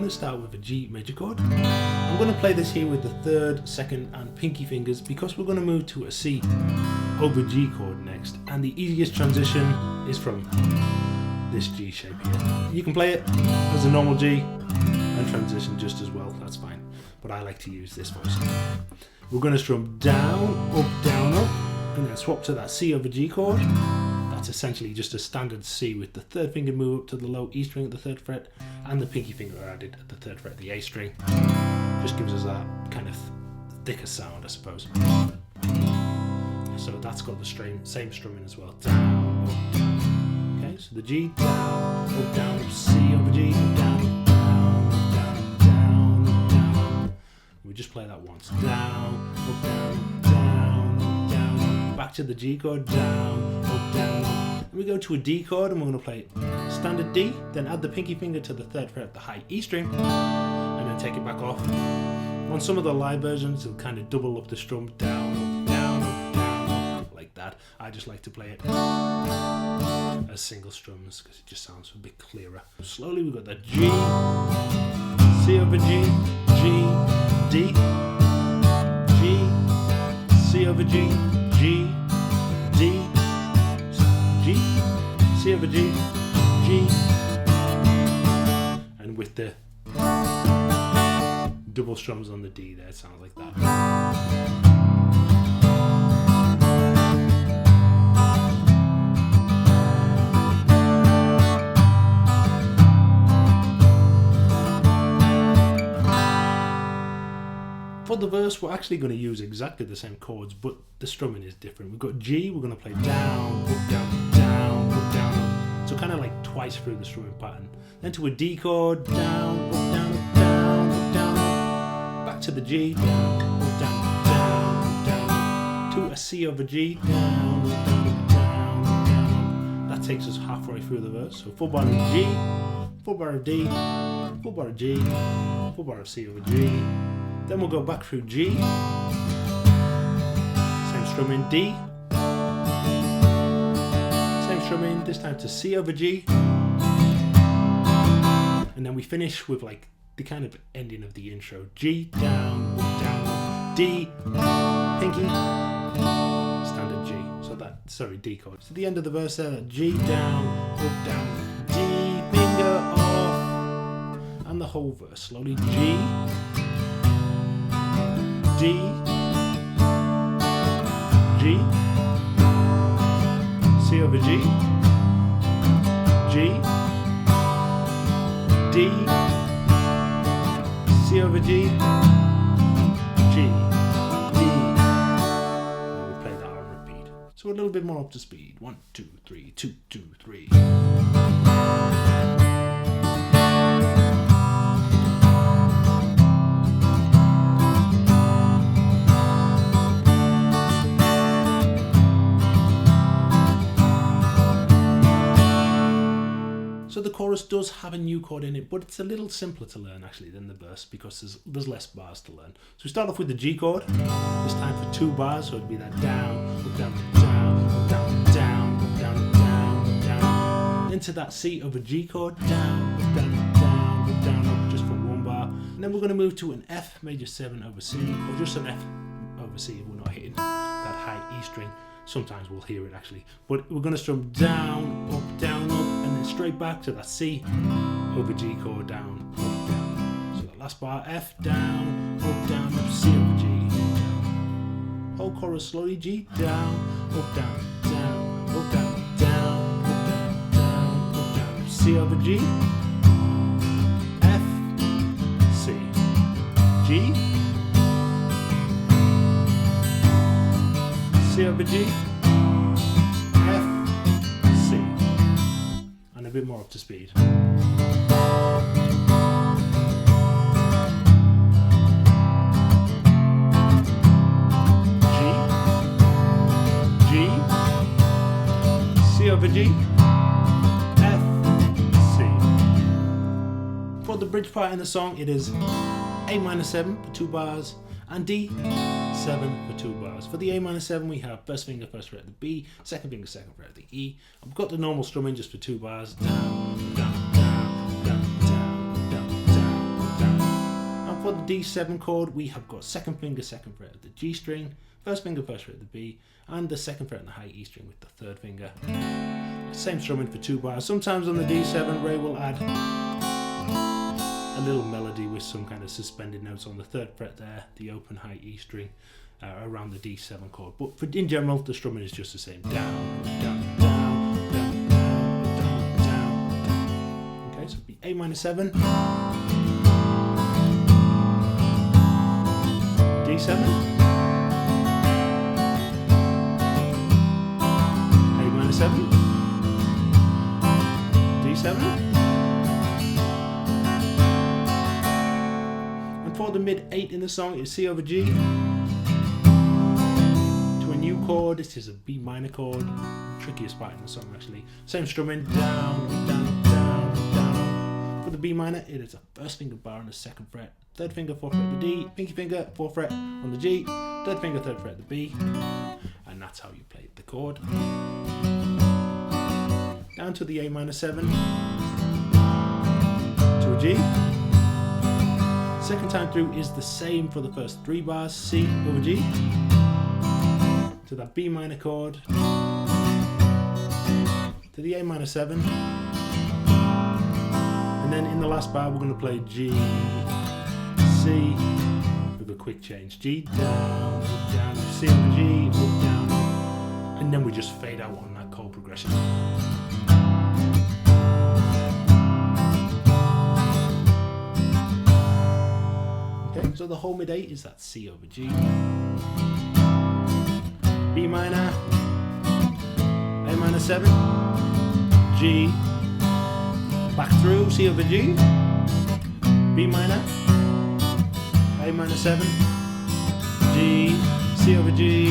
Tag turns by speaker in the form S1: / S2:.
S1: to start with a G major chord. I'm going to play this here with the third, second and pinky fingers because we're going to move to a C over G chord next, and the easiest transition is from this G shape here. You can play it as a normal G and transition just as well, that's fine, but I like to use this voice. We're going to strum down, up, and then swap to that C over G chord. That's essentially just a standard C with the third finger move up to the low E string at the 3rd fret and the pinky finger added at the 3rd fret of the A string. Just gives us that kind of thicker sound, I suppose. So that's got the same strumming as well. Down, up, down. Okay, so the G, down, up, C over G, down, down, down, down. We just play that once. Down, up, down, down, down. Back to the G chord, down, up, down. And we go to a D chord and we're going to play standard D, then add the pinky finger to the 3rd fret of the high E string, and then take it back off. On some of the live versions, it'll kind of double up the strum, down, up, down, up, down, up, like that. I just like to play it as single strums because it just sounds a bit clearer. Slowly we've got that G, C over G, G, D, G, C over G, G, D, G, C over G, G, and with the double strums on the D there, it sounds like that. For the verse, we're actually going to use exactly the same chords, but the strumming is different. We've got G, we're going to play down, up, down, down, up, down, up. So kind of like twice through the strumming pattern. Then to a D chord, down, up, down, up, down, up, down, up. Back to the G, down, up, down, down, up, down, up. To a C over G, down, up, down, up, down, up, down. That takes us halfway through the verse. So full bar of G, full bar of D, full bar of G, full bar of C over G. Then we'll go back through G, same strumming, D, same strumming, this time to C over G, and then we finish with like the kind of ending of the intro, G, down, D, pinky, standard G, so that, sorry, D chord. So the end of the verse there, that G, down, up, down, D, finger off, and the whole verse, slowly, G, D, G, C over G, G, D, C over G, G, D. And we play that on repeat. So a little bit more up to speed. 1, 2, 3, 2, 2, 3. So the chorus does have a new chord in it, but it's a little simpler to learn actually than the verse because there's less bars to learn. So we start off with the G chord, this time for 2 bars, so it'd be that down, up, down, down, up, down, down, up, down, down, down. Into that C over G chord, down, up, down, down, up, down, up, just for 1 bar. And then we're going to move to an F major 7 over C, or just an F over C if we're not hitting that high E string. Sometimes we'll hear it actually, but we're going to strum down, up, and then straight back to that C over G chord, down, up, down. So that last bar, F, down, up, C over G, down. Whole chorus slowly, G, down, up, down, down, up, down, down, up, down, down, up, down, C over G, F, C, G, C over G, F, C, and a bit more up to speed. G, C over G, F, C. For the bridge part in the song, it is A minor 7 for 2 bars, and D 7 for 2 bars. For the A minor 7 we have first finger first fret of the B, second finger second fret of the E. I've got the normal strumming just for 2 bars. Down, down, down, down, down, down, down, D7 chord, we have got second finger, second fret of the G string, first finger, first fret of the B, and the second fret on the high E string with the third finger. Same strumming for 2 bars. Sometimes on the D7, Ray will add a little melody with some kind of suspended notes on the third fret there, the open high E string, around the D7 chord. But in general, the strumming is just the same. Down, down, down, down, down, down, down. Okay, so it'll be A minor 7, D7, A minor 7, D7. And for the mid 8 in the song, it's C over G. To a new chord, this is a B minor chord. Trickiest part in the song actually. Same strumming, down, down, down, down. For the B minor, it is a first finger bar on the second fret, third finger, fourth fret of the D, pinky finger, fourth fret on the G, third finger, third fret of the B, and that's how you play the chord. Down to the A minor 7, to a G. Second time through is the same for the first 3 bars, C over G, to that B minor chord, to the A minor 7, and then in the last bar we're going to play G, C, with a quick change, G down, down, C over G, up, down, and then we just fade out on that chord progression. Okay, so the whole mid 8 is that C over G, B minor, A minor 7, G, back through, C over G, B minor, A minor 7, G, C over G,